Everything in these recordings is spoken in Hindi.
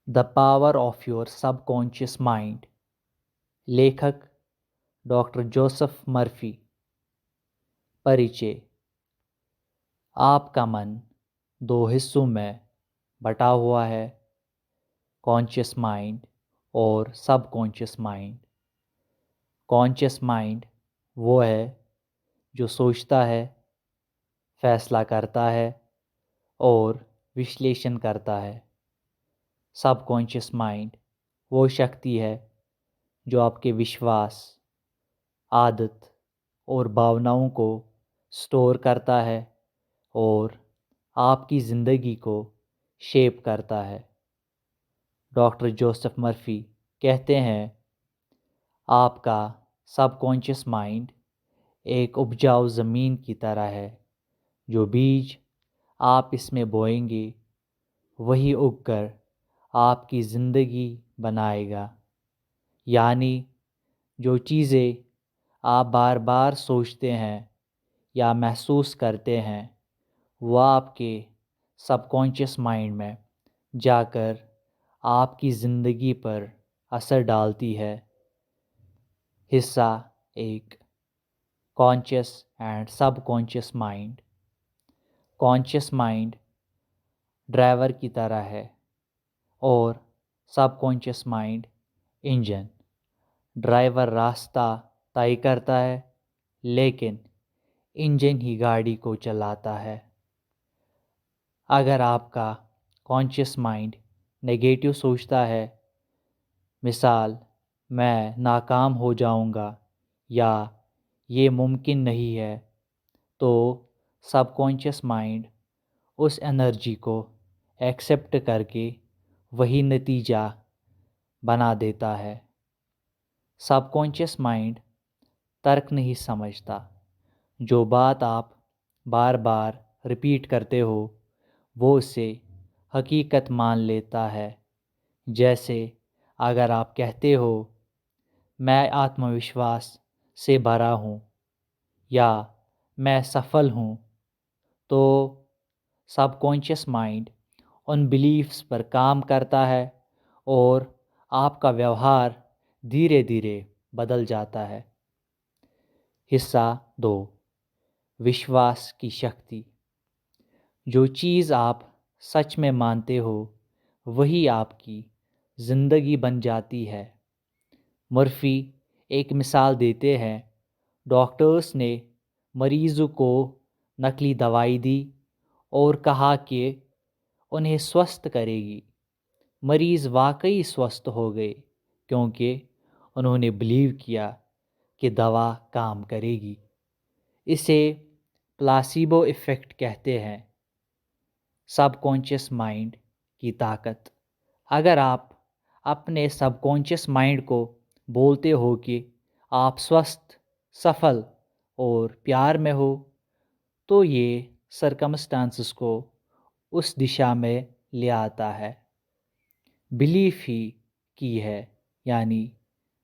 The power of your subconscious mind. लेखक डॉक्टर जोसेफ मर्फी। परिचय। आपका मन दो हिस्सों में बटा हुआ है, कॉन्शियस माइंड और सबकॉन्शियस माइंड। कॉन्शियस माइंड वो है जो सोचता है, फैसला करता है और विश्लेषण करता है। सबकॉन्शियस माइंड वो शक्ति है जो आपके विश्वास, आदत और भावनाओं को स्टोर करता है और आपकी ज़िंदगी को शेप करता है। डॉक्टर जोसेफ मर्फी कहते हैं, आपका सबकॉन्शियस माइंड एक उपजाऊ ज़मीन की तरह है। जो बीज आप इसमें बोएंगे वही उगकर आपकी ज़िंदगी बनाएगा। यानी जो चीज़ें आप बार बार सोचते हैं या महसूस करते हैं वह आपके सबकॉन्शियस माइंड में जाकर आपकी ज़िंदगी पर असर डालती है। हिस्सा एक, conscious and subconscious mind. Conscious mind driver की तरह है और सबकॉन्शियस माइंड इंजन। ड्राइवर रास्ता तय करता है लेकिन इंजन ही गाड़ी को चलाता है। अगर आपका कॉन्शियस माइंड नेगेटिव सोचता है, मिसाल मैं नाकाम हो जाऊंगा या ये मुमकिन नहीं है, तो सबकॉन्शियस माइंड उस एनर्जी को एक्सेप्ट करके वही नतीजा बना देता है। सबकॉन्शियस माइंड तर्क नहीं समझता। जो बात आप बार बार रिपीट करते हो वो उसे हकीकत मान लेता है। जैसे अगर आप कहते हो मैं आत्मविश्वास से भरा हूँ या मैं सफल हूँ, तो सबकॉन्शियस माइंड उन बिलीफ्स पर काम करता है और आपका व्यवहार धीरे धीरे बदल जाता है। हिस्सा दो, विश्वास की शक्ति। जो चीज़ आप सच में मानते हो वही आपकी ज़िंदगी बन जाती है। मर्फी एक मिसाल देते हैं। डॉक्टर्स ने मरीज़ को नकली दवाई दी और कहा कि उन्हें स्वस्थ करेगी। मरीज़ वाकई स्वस्थ हो गए क्योंकि उन्होंने बिलीव किया कि दवा काम करेगी। इसे प्लासिबो इफ़ेक्ट कहते हैं। सबकॉन्शियस माइंड की ताकत। अगर आप अपने सबकॉन्शियस माइंड को बोलते हो कि आप स्वस्थ, सफल और प्यार में हो, तो ये सरकमस्टांसेस को उस दिशा में ले आता है। बिलीफ ही की है, यानी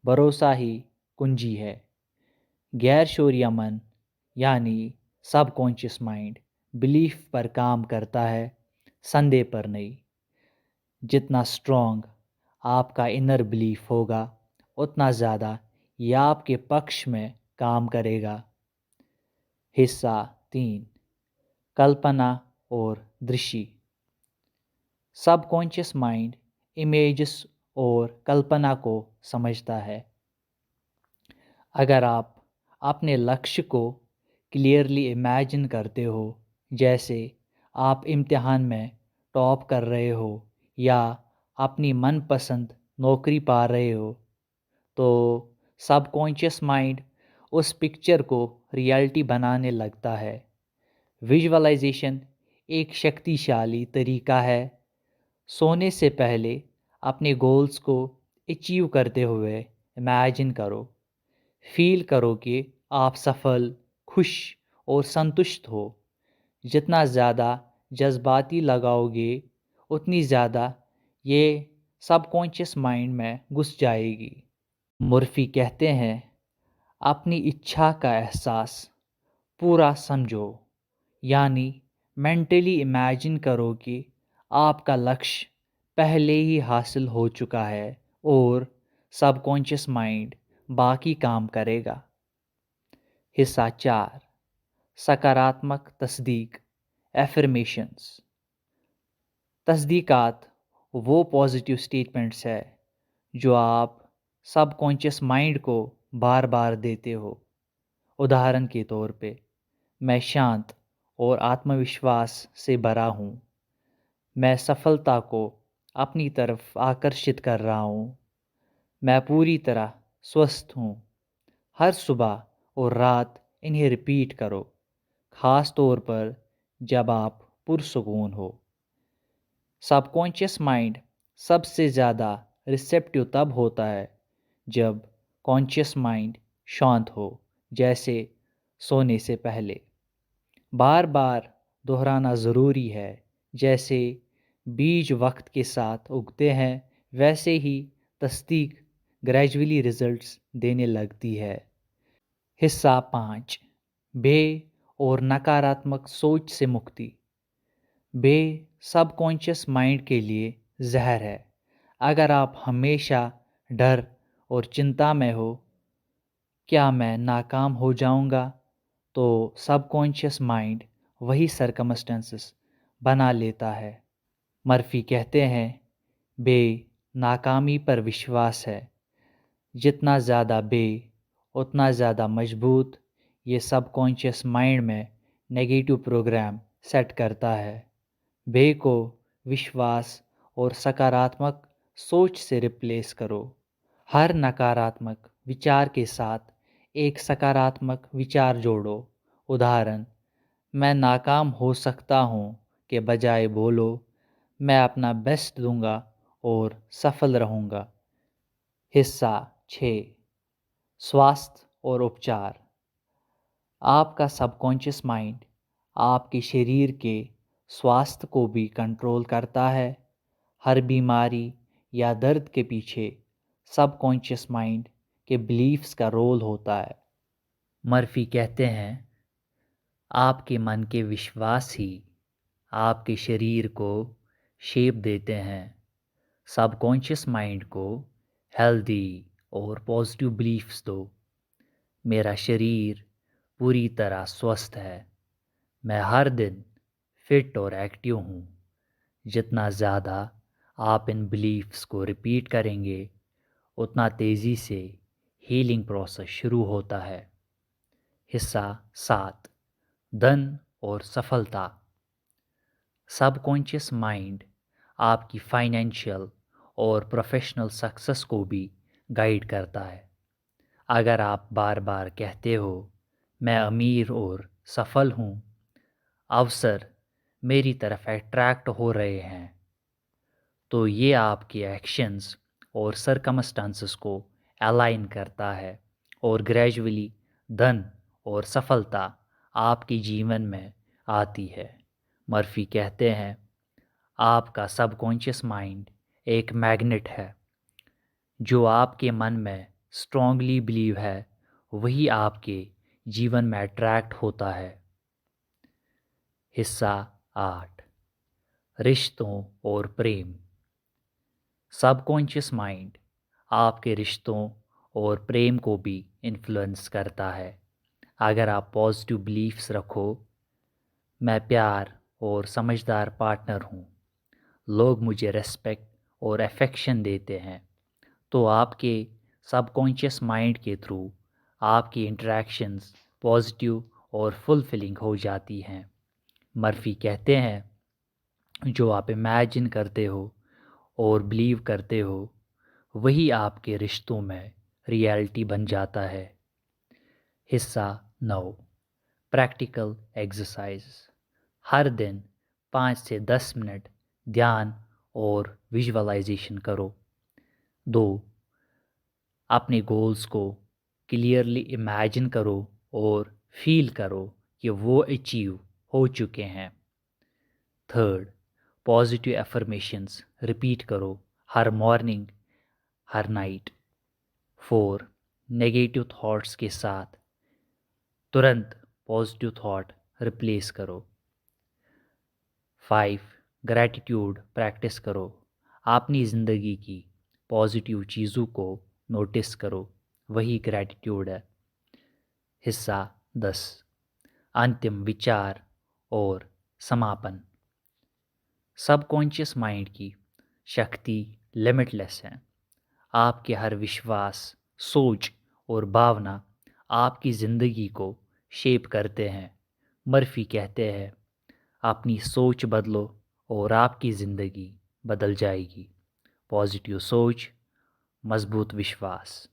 भरोसा ही कुंजी है। गैर शोरिया मन यानी सबकॉन्शियस माइंड बिलीफ पर काम करता है, संदेह पर नहीं। जितना स्ट्रॉन्ग आपका इनर बिलीफ होगा उतना ज़्यादा यह आपके पक्ष में काम करेगा। हिस्सा तीन, कल्पना और दृश्य। सबकॉन्शियस माइंड इमेजेस और कल्पना को समझता है। अगर आप अपने लक्ष्य को क्लियरली इमेजिन करते हो, जैसे आप इम्तिहान में टॉप कर रहे हो या अपनी मनपसंद नौकरी पा रहे हो, तो सबकॉन्शियस माइंड उस पिक्चर को रियलिटी बनाने लगता है। विजुअलाइजेशन एक शक्तिशाली तरीका है। सोने से पहले अपने गोल्स को अचीव करते हुए इमेजिन करो। फील करो कि आप सफल, खुश और संतुष्ट हो। जितना ज़्यादा जज्बाती लगाओगे उतनी ज़्यादा ये सबकॉन्शियस माइंड में घुस जाएगी। मुर्फी कहते हैं, अपनी इच्छा का एहसास पूरा समझो, यानी मेंटली इमेजिन करो कि आपका लक्ष्य पहले ही हासिल हो चुका है और सबकॉन्शियस माइंड बाकी काम करेगा। हिस्सा 4, सकारात्मक तस्दीक, एफर्मेशंस। तस्दीकात वो पॉजिटिव स्टेटमेंट्स है जो आप सबकॉन्शियस माइंड को बार बार देते हो। उदाहरण के तौर पे, मैं शांत और आत्मविश्वास से भरा हूँ। मैं सफलता को अपनी तरफ आकर्षित कर रहा हूँ। मैं पूरी तरह स्वस्थ हूँ। हर सुबह और रात इन्हें रिपीट करो, खास तौर पर जब आप पुरसुकून हो। सबकॉन्शियस माइंड सबसे ज़्यादा रिसेप्टिव तब होता है जब कॉन्शियस माइंड शांत हो, जैसे सोने से पहले। बार बार दोहराना ज़रूरी है। जैसे बीज वक्त के साथ उगते हैं, वैसे ही तस्दीक ग्रेजुअली रिजल्ट्स देने लगती है। हिस्सा 5, बे और नकारात्मक सोच से मुक्ति। बे सबकॉन्शियस माइंड के लिए जहर है। अगर आप हमेशा डर और चिंता में हो, क्या मैं नाकाम हो जाऊंगा, तो सबकॉन्शियस माइंड वही सरकमस्टेंसेस बना लेता है। मर्फी कहते हैं, बे नाकामी पर विश्वास है। जितना ज़्यादा बे, उतना ज़्यादा मजबूत ये सबकॉन्शियस माइंड में नेगेटिव प्रोग्राम सेट करता है। बे को विश्वास और सकारात्मक सोच से रिप्लेस करो। हर नकारात्मक विचार के साथ एक सकारात्मक विचार जोड़ो। उदाहरण, मैं नाकाम हो सकता हूँ के बजाय बोलो, मैं अपना बेस्ट दूंगा और सफल रहूँगा। हिस्सा 6, स्वास्थ्य और उपचार। आपका सबकॉन्शियस माइंड आपके शरीर के स्वास्थ्य को भी कंट्रोल करता है। हर बीमारी या दर्द के पीछे सबकॉन्शियस माइंड के बिलीफ्स का रोल होता है। मर्फी कहते हैं, आपके मन के विश्वास ही आपके शरीर को शेप देते हैं। सबकॉन्शियस माइंड को हेल्दी और पॉजिटिव बिलीफ्स दो। मेरा शरीर पूरी तरह स्वस्थ है। मैं हर दिन फिट और एक्टिव हूँ। जितना ज़्यादा आप इन बिलीफ्स को रिपीट करेंगे, उतना तेज़ी से हीलिंग प्रोसेस शुरू होता है। हिस्सा 7, धन और सफलता। सबकॉन्शियस माइंड आपकी फाइनेंशियल और प्रोफेशनल सक्सेस को भी गाइड करता है। अगर आप बार बार कहते हो, मैं अमीर और सफल हूँ, अवसर मेरी तरफ अट्रैक्ट हो रहे हैं, तो ये आपके एक्शंस और सरकमस्टांसेस को अलाइन करता है और ग्रेजुअली धन और सफलता आपके जीवन में आती है। मर्फी कहते हैं, आपका सबकॉन्शियस माइंड एक मैग्नेट है। जो आपके मन में स्ट्रांगली बिलीव है, वही आपके जीवन में अट्रैक्ट होता है। हिस्सा 8, रिश्तों और प्रेम। सबकॉन्शियस माइंड आपके रिश्तों और प्रेम को भी इन्फ्लुएंस करता है। अगर आप पॉजिटिव बिलीफ्स रखो, मैं प्यार और समझदार पार्टनर हूँ, लोग मुझे रेस्पेक्ट और अफेक्शन देते हैं, तो आपके सबकॉन्शियस माइंड के थ्रू आपकी इंटरेक्शंस पॉजिटिव और फुलफिलिंग हो जाती हैं। मर्फी कहते हैं, जो आप इमेजिन करते हो और बिलीव करते हो, वही आपके रिश्तों में रियलिटी बन जाता है। हिस्सा 9, प्रैक्टिकल एक्सरसाइज। हर दिन 5 से 10 मिनट ध्यान और विजुअलाइजेशन करो। 2, अपने गोल्स को क्लियरली इमेजिन करो और फील करो कि वो अचीव हो चुके हैं। 3, पॉजिटिव एफर्मेशंस रिपीट करो, हर मॉर्निंग, हर नाइट। 4, नेगेटिव थॉट्स के साथ तुरंत पॉजिटिव थॉट रिप्लेस करो। 5, ग्रैटिट्यूड प्रैक्टिस करो। अपनी ज़िंदगी की पॉजिटिव चीज़ों को नोटिस करो, वही ग्रैटिट्यूड है। हिस्सा 10, अंतिम विचार और समापन। सबकॉन्शियस माइंड की शक्ति लिमिटलेस है। आपके हर विश्वास, सोच और भावना आपकी ज़िंदगी को शेप करते हैं। मर्फी कहते हैं, अपनी सोच बदलो और आपकी ज़िंदगी बदल जाएगी। पॉजिटिव सोच, मजबूत विश्वास।